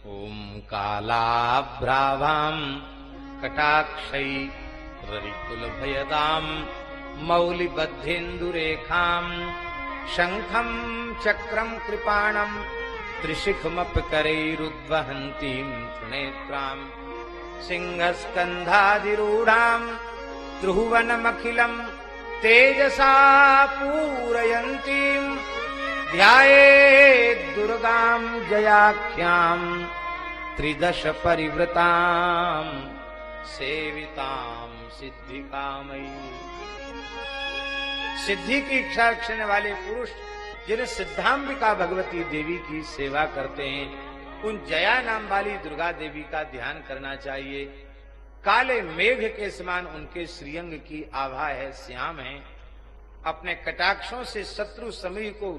ओम कालाभ्रावां कटाक्षै ररिकुलभयदां मौलिबद्धेन्दुरेखां शंखं चक्रं कृपाणं त्रिशिखमपकरैरुद्वहन्तीं त्रिनेत्रां सिंहस्कन्धादिरूढां त्रिभुवनमखिलं तेजसा पूरयन्तीं ध्यायेत् दुर्गां जयाख्यां त्रिदश परिवृतां सेवितां सिद्धिकामयी। सिद्धि की इच्छा रखने वाले पुरुष जिन्हें सिद्धांबिका भगवती देवी की सेवा करते हैं, उन जया नाम वाली दुर्गा देवी का ध्यान करना चाहिए। काले मेघ के समान उनके श्रीअंग की आभा है, श्याम है। अपने कटाक्षों से शत्रु समूह को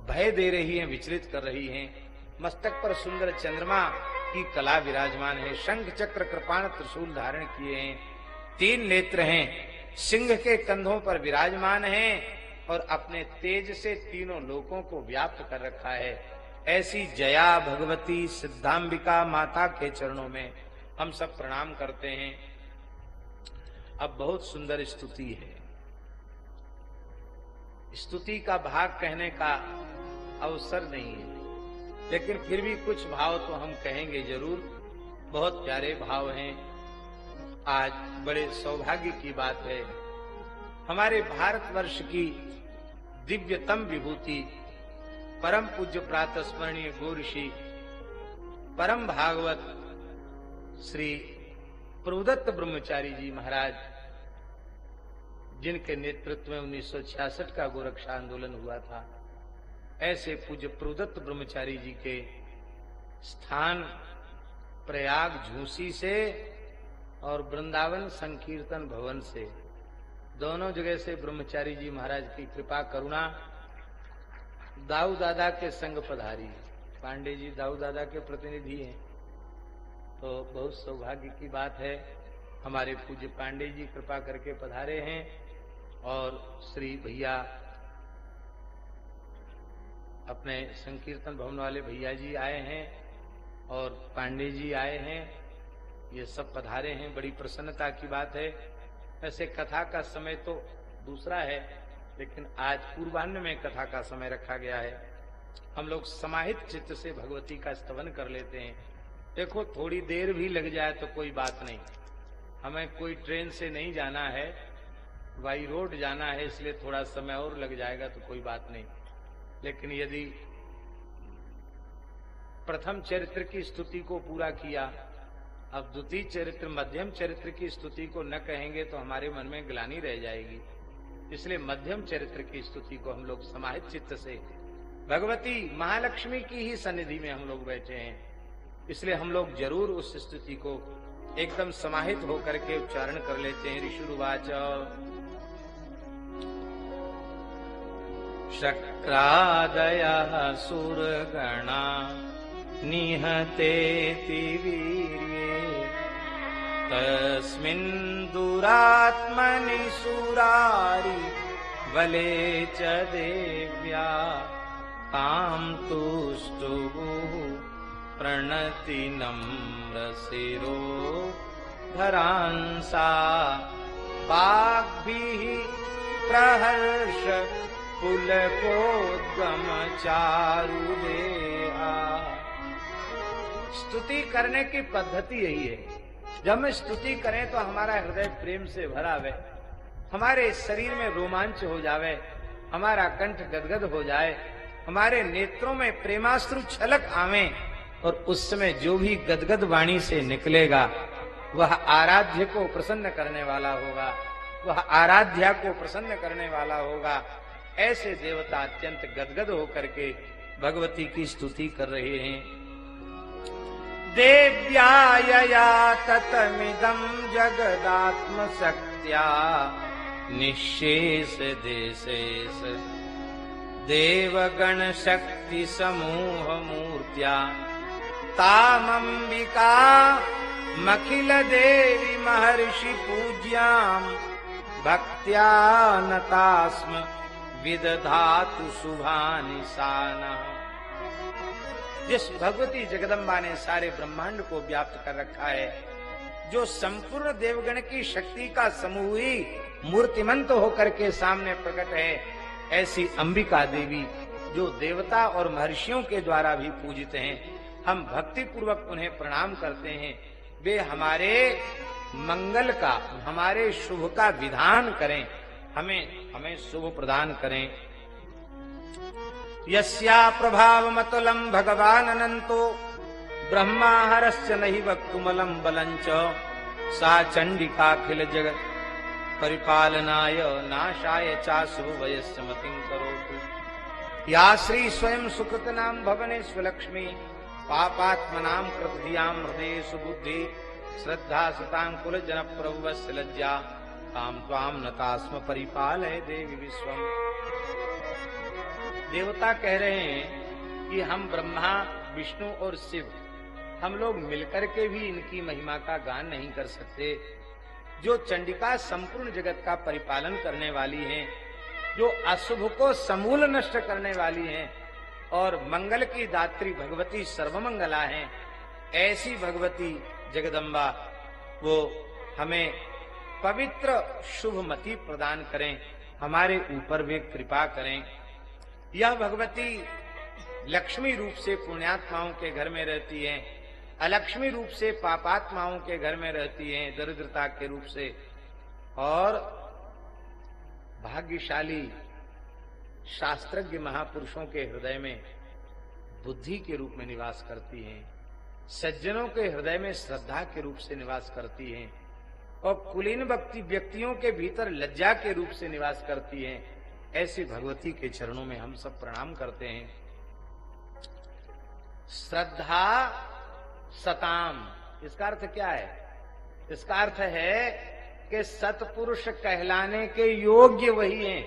भय दे रही हैं, विचलित कर रही हैं। मस्तक पर सुंदर चंद्रमा की कला विराजमान है। शंख चक्र कृपाण त्रिशूल धारण किए हैं। 3 नेत्र हैं, सिंह के कंधों पर विराजमान हैं और अपने तेज से तीनों लोकों को व्याप्त कर रखा है। ऐसी जया भगवती सिद्धांबिका माता के चरणों में हम सब प्रणाम करते हैं। अब बहुत सुंदर स्तुति है। स्तुति का भाग कहने का अवसर नहीं है, लेकिन फिर भी कुछ भाव तो हम कहेंगे जरूर। बहुत प्यारे भाव हैं। आज बड़े सौभाग्य की बात है, हमारे भारतवर्ष की दिव्यतम विभूति परम पूज्य प्रातः स्मरणीय गुरुषि परम भागवत श्री प्रभुदत्त ब्रह्मचारी जी महाराज, जिनके नेतृत्व में 1966 का गोरक्षा आंदोलन हुआ था, ऐसे पूज्य प्रभुदत्त ब्रह्मचारी जी के स्थान प्रयाग झूसी से और वृंदावन संकीर्तन भवन से, दोनों जगह से ब्रह्मचारी जी महाराज की कृपा करुणा दाऊ दादा के संग पधारी। पांडे जी दाऊ दादा के प्रतिनिधि हैं, तो बहुत सौभाग्य की बात है। हमारे पूज्य पांडे जी कृपा करके पधारे हैं और श्री भैया अपने संकीर्तन भवन वाले भैया जी आए हैं और पांडे जी आए हैं। ये सब पधारे हैं, बड़ी प्रसन्नता की बात है। वैसे कथा का समय तो दूसरा है, लेकिन आज पूर्वाह्न में कथा का समय रखा गया है। हम लोग समाहित चित्त से भगवती का स्तवन कर लेते हैं। देखो, थोड़ी देर भी लग जाए तो कोई बात नहीं, हमें कोई ट्रेन से नहीं जाना है, बाई रोड जाना है, इसलिए थोड़ा समय और लग जाएगा तो कोई बात नहीं। लेकिन यदि प्रथम चरित्र की स्तुति को पूरा किया, अब द्वितीय चरित्र मध्यम चरित्र की स्तुति को न कहेंगे तो हमारे मन में ग्लानि रह जाएगी। इसलिए मध्यम चरित्र की स्तुति को हम लोग समाहित चित्त से, भगवती महालक्ष्मी की ही सन्निधि में हम लोग बैठे हैं, इसलिए हम लोग जरूर उस स्तुति को एकदम समाहित होकर के उच्चारण कर लेते हैं। ऋषुर्वाच शक्रादयः सुरगणा निहतेति वीर्ये तस्मिन् दुरात्मनि सुरारि बले च देव्या तां तुष्टुः प्रणति नम्र शिरो धरांसा वाग्भिः प्रहर्ष पुलकोद्गम चारुदेहा। स्तुति करने की पद्धति यही है। जब हम स्तुति करें तो हमारा हृदय प्रेम से भरा हुए, हमारे शरीर में रोमांच हो जावे, हमारा कंठ गदगद हो जाए, हमारे नेत्रों में प्रेमाश्रु छलक आवे, और उस समय जो भी गदगद वाणी से निकलेगा वह आराध्य को प्रसन्न करने वाला होगा, वह आराध्या को प्रसन्न करने वाला होगा। ऐसे देवता अत्यंत गदगद होकर के भगवती की स्तुति कर रहे हैं। देव्यायया ततमिदं जगदात्म शक्त्या निःशेष देशेष देवगण शक्ति समूह मूर्त्या तामंबिका मखिल देवी महर्षि पूज्याम भक्त्या नतास्म विदधातु शुभानि सानः। जिस भगवती जगदम्बा ने सारे ब्रह्मांड को व्याप्त कर रखा है, जो संपूर्ण देवगण की शक्ति का समूह ही मूर्तिमंत होकर के सामने प्रकट है, ऐसी अंबिका देवी जो देवता और महर्षियों के द्वारा भी पूजित हैं, हम भक्ति पूर्वक उन्हें प्रणाम करते हैं। वे हमारे मंगल का, हमारे शुभ का विधान करें, हमें शुभ प्रदान करें। यस्या प्रभावमतुलं भगवान अनंतो ब्रह्मा हरस्य नहि वक्तुमलं बलंच सा चंडिकाखिल जगत परिपालनाय नाशाय चाशुभ वयस्य मतिं करोतु। या श्री स्वयं सुकृतनाम भवने स्वलक्ष्मी पापात्मनां कृतधियां हृदये सुबुद्धि श्रद्धा सुतांकुल जन प्रभुवस्य लज्जा ताम त्वाम नतास्म परिपालय देवी विश्वम। देवता कह रहे हैं कि हम ब्रह्मा, विष्णु और शिव, हम लोग मिलकर के भी इनकी महिमा का गान नहीं कर सकते। जो चंडिका संपूर्ण जगत का परिपालन करने वाली हैं, जो अशुभ को समूल नष्ट करने वाली हैं और मंगल की दात्री भगवती सर्वमंगला हैं, ऐसी भगवती जगदम्बा वो हमें पवित्र शुभमति प्रदान करें, हमारे ऊपर वे कृपा करें। यह भगवती लक्ष्मी रूप से पुण्यात्माओं के घर में रहती हैं, अलक्ष्मी रूप से पापात्माओं के घर में रहती हैं, दरिद्रता के रूप से, और भाग्यशाली शास्त्रज्ञ महापुरुषों के हृदय में बुद्धि के रूप में निवास करती हैं, सज्जनों के हृदय में श्रद्धा के रूप से निवास करती हैं, और कुलीन व्यक्तियों के भीतर लज्जा के रूप से निवास करती हैं। ऐसी भगवती के चरणों में हम सब प्रणाम करते हैं। श्रद्धा सताम, इसका अर्थ क्या है? इसका अर्थ है कि सतपुरुष कहलाने के योग्य वही हैं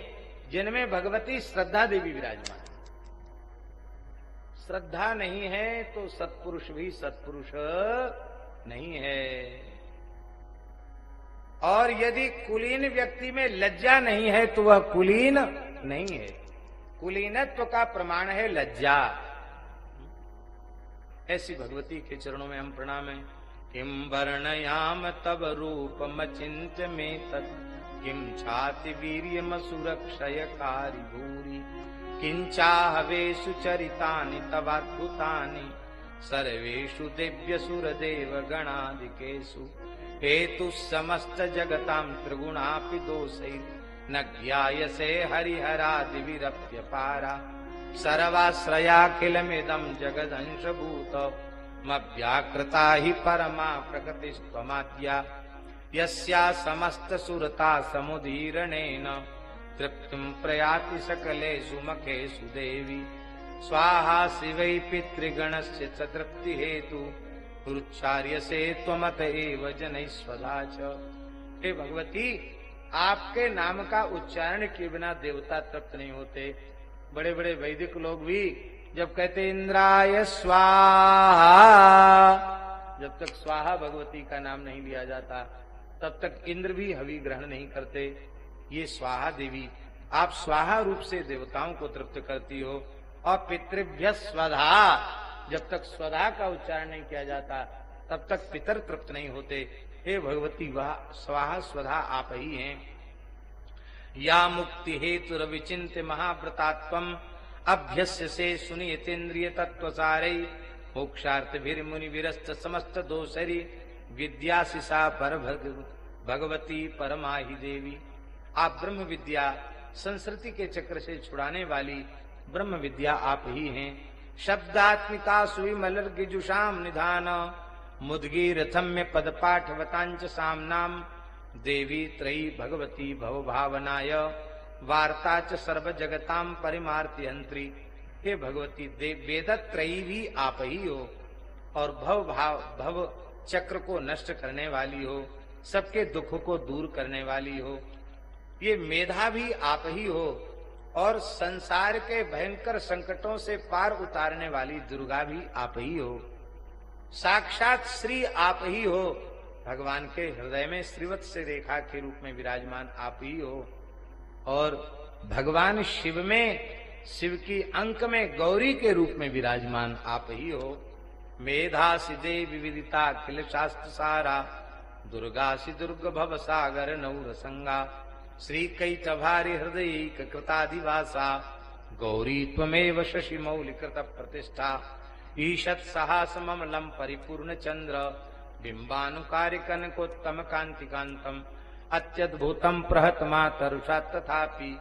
जिनमें भगवती श्रद्धा देवी विराजमान। श्रद्धा नहीं है तो सत्पुरुष भी सत्पुरुष नहीं है। और यदि कुलीन व्यक्ति में लज्जा नहीं है तो वह कुलीन नहीं है। कुलीनत्व का प्रमाण है लज्जा। ऐसी भगवती के चरणों में हम प्रणाम है। किम वर्णयाम तब रूपमचिन्त्य में तत् किम छाति वीर्यमसुरक्षयकारी भूरि किंचाहवेषु चरितानि तवाद्भुतानि सर्वेषु दिव्यसुरदेव गणादिकेषु हेतु समस्त जगतां त्रिगुणापि दोषै न ज्ञायसे हरिहरादि विरप्य पारा सर्वाश्रयाखिलमिदं जगदंशभूत मव्याकृता हि परमा प्रकृतिस्त्वमाद्या यस्या समस्त सुरता समुदीरणेन तृप्तिं प्रयाति सकलेषु मखेषु देवी स्वाहा शिवै पितृगणस्य च तृप्ति हेतु उच्चार्य से त्वमत एव जनैस्वधा च। हे भगवती, आपके नाम का उच्चारण के बिना देवता तृप्त नहीं होते। बड़े बड़े वैदिक लोग भी जब कहते इंद्राय स्वाहा, जब तक स्वाहा भगवती का नाम नहीं लिया जाता तब तक इंद्र भी हवि ग्रहण नहीं करते। ये स्वाहा देवी, आप स्वाहा रूप से देवताओं को तृप्त करती हो। और पितृभ्य स्वधा, जब तक स्वधा का उच्चारण नहीं किया जाता तब तक पितर तृप्त नहीं होते। हे भगवती, वह स्वाहा स्वधा आप ही हैं। या मुक्ति हेतु रविचिंत महाव्रतात्वम अभ्यस्य से सुनियतेन्द्रिय तत्वसारै मोक्षार्थ भीर मुनि विरस्त समस्त दोषरी विद्याशिषा पर भगवती परमाहि देवी। आप ब्रह्म विद्या संस्कृति के चक्र से छुड़ाने वाली ब्रह्म विद्या आप ही हैं। शब्दात्मिका सुविमलर गिजुषाम निधान मुद्गीरथम्य पद पाठवतांच सामनाम देवी त्रयी भगवती भव भावनाय वार्ता च सर्व जगताम परिमार्ति यंत्री। हे भगवती, वेदत्रयी भी आप ही हो और भव चक्र को नष्ट करने वाली हो, सबके दुख को दूर करने वाली हो। ये मेधा भी आप ही हो और संसार के भयंकर संकटों से पार उतारने वाली दुर्गा भी आप ही हो। साक्षात श्री आप ही हो। भगवान के हृदय में श्रीवत्स रेखा के रूप में विराजमान आप ही हो। और भगवान शिव में शिव की अंक में गौरी के रूप में विराजमान आप ही हो। मेधासि देवी विदिता अखिल शास्त्र सारा, दुर्गासि दुर्ग भव सागर नौर संगा, श्री कैटभारि हृदय कृतादिवासा, गौरी त्वमेव शशि मौलिकृत प्रतिष्ठा, ईशत् सहासममलं परिपूर्ण चंद्र, बिंबानुकारि कनकोत्तम कांतिकांतम, अत्यद्भुतम प्रहत मातरुषा तथापि,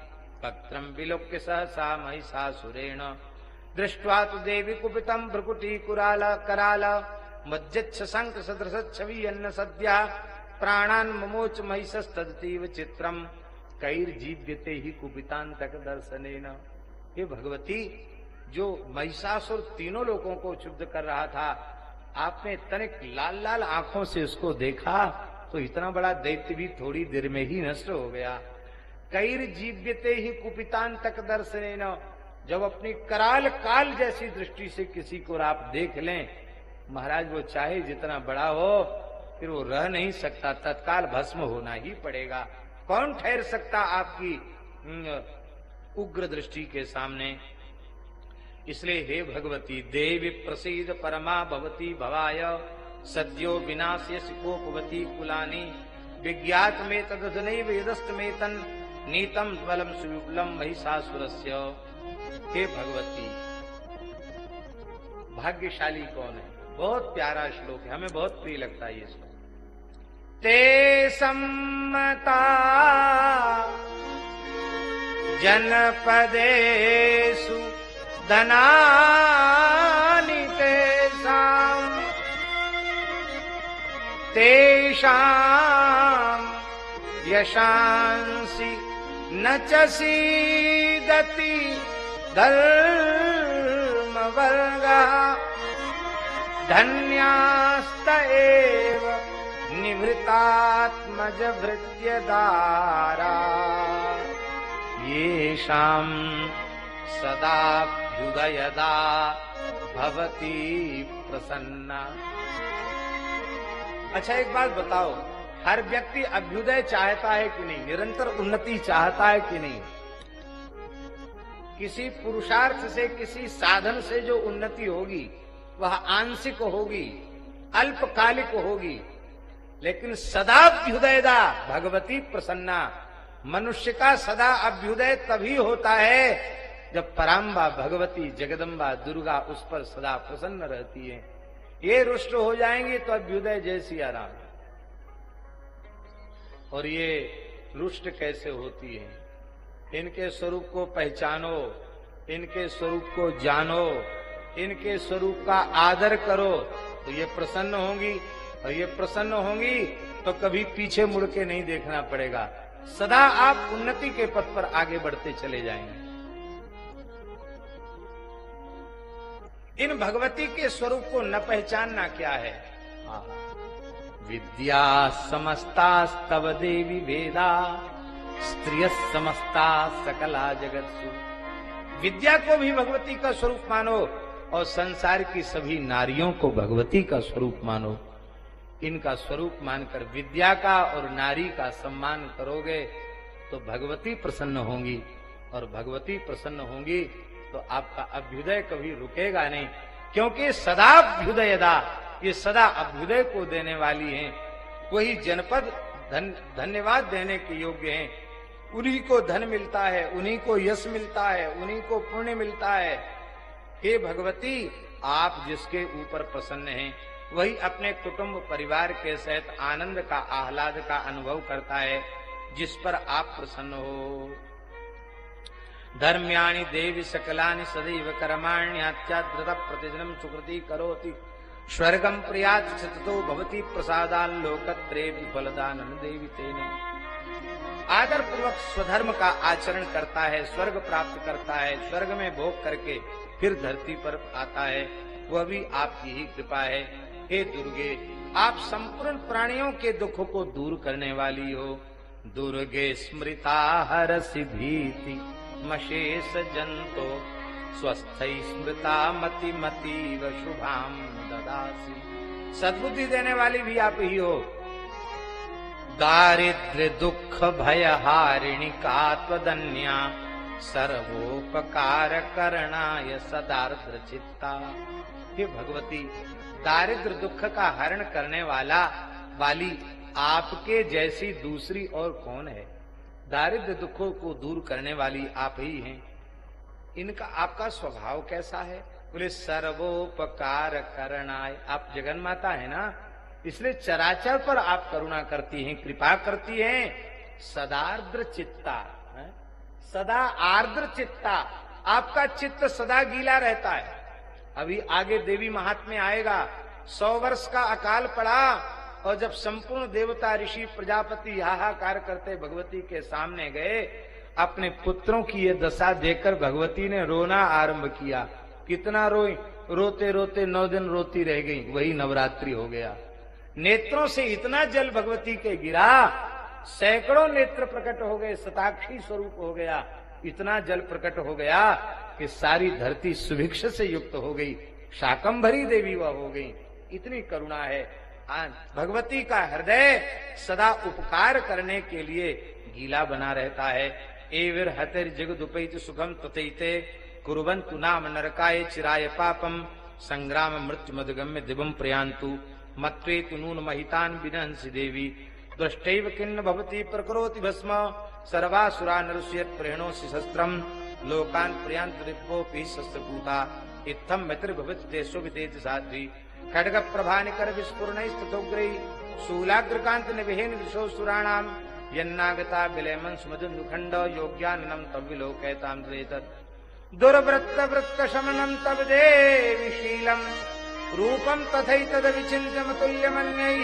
वक्त्रं विलोक्य सहसा महिषासुरेण, दृष्ट्वा तु देवी कुपितं भ्रुकुटी कुराल कराल, मज्जच्छ शंख सदृश छवि अन्न सद्या, प्राणान् ममोच महिषस्तदतीव चित्रम, कैर्जीव्यते ही कुपितांतक दर्शनेन। हे भगवती, जो महिषासुर तीनों लोगों को क्षुब्ध कर रहा था, आपने तनिक लाल लाल आंखों से उसको देखा तो इतना बड़ा दैत्य भी थोड़ी देर में ही नष्ट हो गया। कैर्जीव्यते ही कुपितांतक दर्शनेन, जब अपनी कराल काल जैसी दृष्टि से किसी को आप देख लें, महाराज वो चाहे जितना बड़ा हो फिर वो रह नहीं सकता, तत्काल भस्म होना ही पड़ेगा। कौन ठहर सकता आपकी उग्र दृष्टि के सामने। इसलिए हे भगवती, देवी प्रसीद परमा भवती भवाय, सद्यो विनाश्यसि कोपवती कुलानि, विज्ञात में तदनैव यदस्त में तन नीतम बलम सुविपुलम महिषासुरस्य। हे भगवती, भाग्यशाली कौन है? बहुत प्यारा श्लोक है, हमें बहुत प्रिय लगता है ये श्लोक। ते सम्मता जनपदेषु धनानि तेषाम्, तेषाम् यशांसि न च सीदति धर्मवर्गः, धन्यास्त एव निवृत्तात्मज भृत्यदारा, येषां सदाभ्युदयदा भवती प्रसन्ना। अच्छा एक बात बताओ, हर व्यक्ति अभ्युदय चाहता है कि नहीं? निरंतर उन्नति चाहता है कि नहीं? किसी पुरुषार्थ से, किसी साधन से जो उन्नति होगी वह आंशिक होगी, अल्पकालिक होगी, लेकिन सदा अभ्युदयदा भगवती प्रसन्ना। मनुष्य का सदा अभ्युदय तभी होता है जब पराम्बा भगवती जगदम्बा दुर्गा उस पर सदा प्रसन्न रहती है। ये रुष्ट हो जाएंगे तो अभ्युदय जैसी आराम। और ये रुष्ट कैसे होती है? इनके स्वरूप को पहचानो, इनके स्वरूप को जानो, इनके स्वरूप का आदर करो तो ये प्रसन्न होंगी, और ये प्रसन्न होंगी तो कभी पीछे मुड़ के नहीं देखना पड़ेगा, सदा आप उन्नति के पथ पर आगे बढ़ते चले जाएंगे। इन भगवती के स्वरूप को न पहचानना क्या है? विद्या समस्तास्तव देवी वेदा, स्त्रिय समस्ता सकला जगत्सु। विद्या को भी भगवती का स्वरूप मानो और संसार की सभी नारियों को भगवती का स्वरूप मानो। इनका स्वरूप मानकर विद्या का और नारी का सम्मान करोगे तो भगवती प्रसन्न होंगी, और भगवती प्रसन्न होंगी तो आपका अभ्युदय कभी रुकेगा नहीं, क्योंकि सदा अभ्युदयदा, ये सदा अभ्युदय को देने वाली हैं। वही जनपद धन्यवाद देने के योग्य हैं। उन्हीं को धन मिलता है, उन्हीं को यश मिलता है, उन्हीं को पुण्य मिलता है। हे भगवती, आप जिसके ऊपर प्रसन्न हैं वही अपने कुटुंब परिवार के सहित आनंद का, आह्लाद का अनुभव करता है जिस पर आप प्रसन्न हो। धर्म्याणि देवी सकलानि सदैव कर्माण्यात्याद्रत प्रतिदिनं सुकृति करोति, स्वर्गं प्रियात् ततो भवति प्रसादान् लोकत्रे विफलदानं देवी तेन। आदर पूर्वक स्वधर्म का आचरण करता है, स्वर्ग प्राप्त करता है, स्वर्ग में भोग करके फिर धरती पर आता है, वह भी आपकी ही कृपा है। हे दुर्गे, आप संपूर्ण प्राणियों के दुख को दूर करने वाली हो। दुर्गे स्मृता हरसि भीति मशेष जंतो, स्वस्थै स्मृता मति मतीव शुभाम ददासी। सद्बुद्धि देने वाली भी आप ही हो। दारिद्र्य दुख भय हारिणी कात्वदन्या, सर्वोपकार करणाय सदार्द्र चित्ता। हे भगवती, दारिद्र दुख का हरण करने वाली आपके जैसी दूसरी और कौन है? दारिद्र दुखों को दूर करने वाली आप ही हैं। इनका आपका स्वभाव कैसा है? बोले सर्वोपकार करणाय। आप जगन माता है ना, इसलिए चराचर पर आप करुणा करती हैं, कृपा करती हैं। सदार्द्र चित्ता, सदा आर्द्र चित्ता, आपका चित्त सदा गीला रहता है। अभी आगे देवी महात्म्य आएगा। 100 वर्ष का अकाल पड़ा और जब संपूर्ण देवता ऋषि प्रजापति हाहाकार करते भगवती के सामने गए, अपने पुत्रों की ये दशा देखकर भगवती ने रोना आरंभ किया। कितना रोई, रोते रोते 9 दिन रोती रह गई। वही नवरात्रि हो गया। नेत्रों से इतना जल भगवती के गिरा, सैकड़ों नेत्र प्रकट हो गए, शताक्षी स्वरूप हो गया। इतना जल प्रकट हो गया कि सारी धरती सुभिक्ष से युक्त हो गई, शाकंभरी देवी वह हो गई। इतनी करुणा है। भगवती का हृदय सदा उपकार करने के लिए गीला बना रहता है। एविर हतिर जगदुपैत सुखम तथैते कुर्वन्तु नाम नरकाय चिराय पापम संग्राम मृत्यु मदगम्य दिवम प्रयान्तु मत्वेतु नून महितान विनहंसि देवी दृष्टैव किन्न भवति प्रकरोति भस्म सर्वासुरा नरुष्यत् प्रेणोसि शस्त्रम लोकान प्रयान्त रिपोपि शस्त्रपूता इत्थम मित्रभवति देशो विदेति साध्वी खड्ग प्रभानिकर विस्फुरणैस्तथोग्रै शूलाग्रकांत निविहेन दिशो सुराणाम यन्नागता विलयमन सुमदुन्दुखण्ड योग्याननं तव विलोकयतां द्वेतत् दुर्वृत्त वृत्त शमनं तव देवि शीलम् रूपं तथैतद विचिन्त्यमतुल्यमन्यै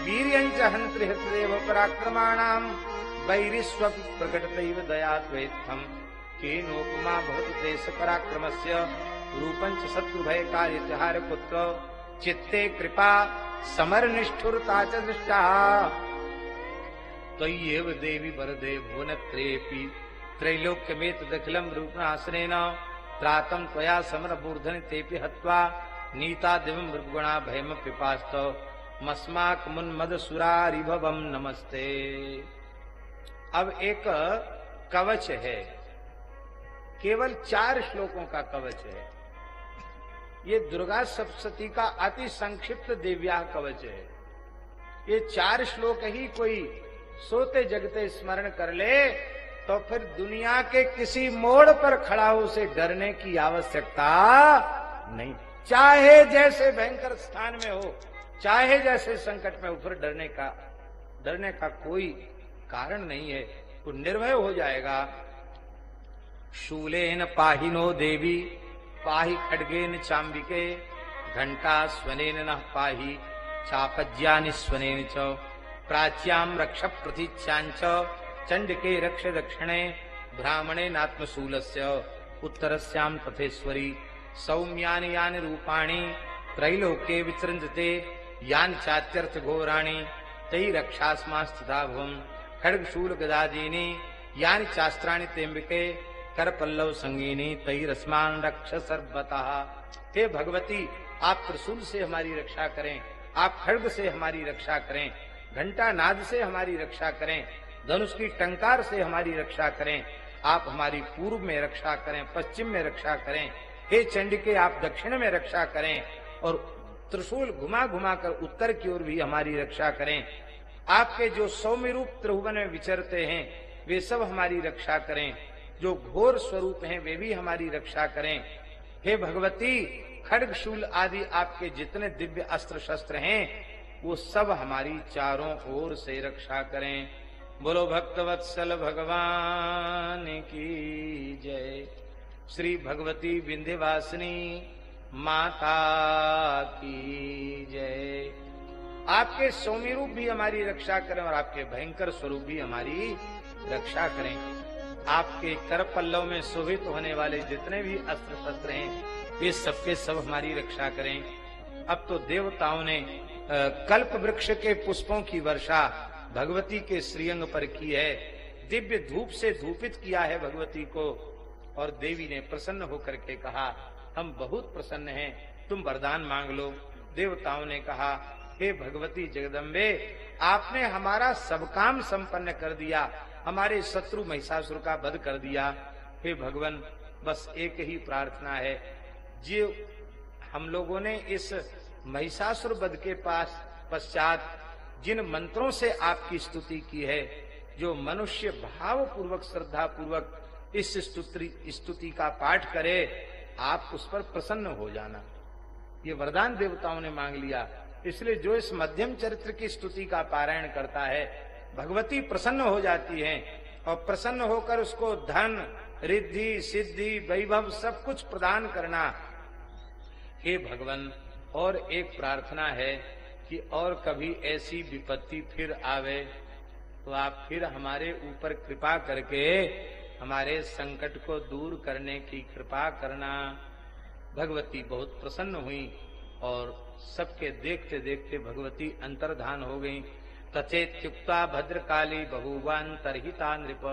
वीर्यञ्च हन्त्रि हृतदेव पराक्रमाणां वैरिष्वपि प्रकटतैव दया त्वेत्थम् केनोपमा भवति देश पराक्रमस्य रूपञ्च शत्रुभयकार्यतिहार पुत्र चित्ते कृपा समरनिष्ठुरता च दृष्टा त्वय्येव देवी वरदे भुवनत्रयेऽपि त्रैलोक्यमेतदखिलं रूपणासनेन त्रातं त्वया समरमूर्धनि तेऽपि हत्वा नीता दिवं मृगुणा भयमप्यपास्तव मस्माकमुन्मदसुरारिभवं नमस्ते। अब एक कवच है, केवल 4 श्लोकों का कवच है। ये दुर्गा सप्तशती का अति संक्षिप्त दिव्या कवच है। ये 4 श्लोक ही कोई सोते जगते स्मरण कर ले तो फिर दुनिया के किसी मोड़ पर खड़ा हो उसे डरने की आवश्यकता नहीं। चाहे जैसे भयंकर स्थान में हो, चाहे जैसे संकट में हो, फिर डरने का कोई कारण नहीं है। वो निर्भय हो जाएगा। शूलेन पाहिनो देवी पाहि खड्गेन चांबिके घंटा स्वनेन नः पाहि चापज्यानि स्वनेन च प्राच्याम रक्ष प्रतीच्याञ्च चंडिके रक्ष दक्षिणे ब्राह्मणे नात्मशूलस्य उत्तरस्याम तथेश्वरी सौम्यानि यानि रूपाणि त्रैलोके विसृजते यानि चात्यर्थ घोराणि तै रक्षास्मास्थिता भुवम् खड्गशूल गदादीनि यानि चास्त्राणि तेम्बिके करपल्लव संगीनि तै रस्मान् रक्ष सर्वतः। हे भगवती, आप त्रिशूल से हमारी रक्षा करें, आप खड्ग से हमारी रक्षा करें, घंटा नाद से हमारी रक्षा करें, धनुष की टंकार से हमारी रक्षा करें। आप हमारी पूर्व में रक्षा करें, पश्चिम में रक्षा करें। हे चंडिके, आप दक्षिण में रक्षा करें और त्रिशूल घुमा घुमा कर उत्तर की ओर भी हमारी रक्षा करें। आपके जो सौम्य रूप त्रिभुवन में विचरते हैं वे सब हमारी रक्षा करें। जो घोर स्वरूप हैं वे भी हमारी रक्षा करें। हे भगवती, खड्ग शूल आदि आपके जितने दिव्य अस्त्र शस्त्र हैं वो सब हमारी चारों ओर से रक्षा करें। बोलो भक्तवत्सल भगवान की जय। श्री भगवती विंध्यवासिनी माता की जय। आपके सौम्य रूप भी हमारी रक्षा करें और आपके भयंकर स्वरूप भी हमारी रक्षा करें। आपके कर पल्लव में शोभित होने वाले जितने भी अस्त्र शस्त्र हैं वे सबके सब हमारी रक्षा करें। अब तो देवताओं ने कल्प वृक्ष के पुष्पों की वर्षा भगवती के श्रीअंग पर की है। दिव्य धूप से धूपित किया है भगवती को और देवी ने प्रसन्न होकर के कहा, हम बहुत प्रसन्न हैं, तुम वरदान मांग लो। देवताओं ने कहा, हे भगवती जगदम्बे, आपने हमारा सब काम संपन्न कर दिया, हमारे शत्रु महिषासुर का वध कर दिया। हे भगवान, बस एक ही प्रार्थना है, जो हम लोगों ने इस महिषासुर वध के पश्चात जिन मंत्रों से आपकी स्तुति की है, जो मनुष्य भाव पूर्वक श्रद्धा पूर्वक इस स्तुति का पाठ करे, आप उस पर प्रसन्न हो जाना। ये वरदान देवताओं ने मांग लिया। इसलिए जो इस मध्यम चरित्र की स्तुति का पारायण करता है, भगवती प्रसन्न हो जाती हैं और प्रसन्न होकर उसको धन, रिद्धि, सिद्धि, वैभव सब कुछ प्रदान करना। हे भगवान, और एक प्रार्थना है कि और कभी ऐसी विपत्ति फिर आवे तो आप फिर हमारे ऊपर कृपा करके हमारे संकट को दूर करने की कृपा करना। भगवती बहुत प्रसन्न हुई और सबके देखते देखते भगवती अंतर्धान हो गई। तचेत्युक्ता भद्रकाली बहुवांतरहिता नृप।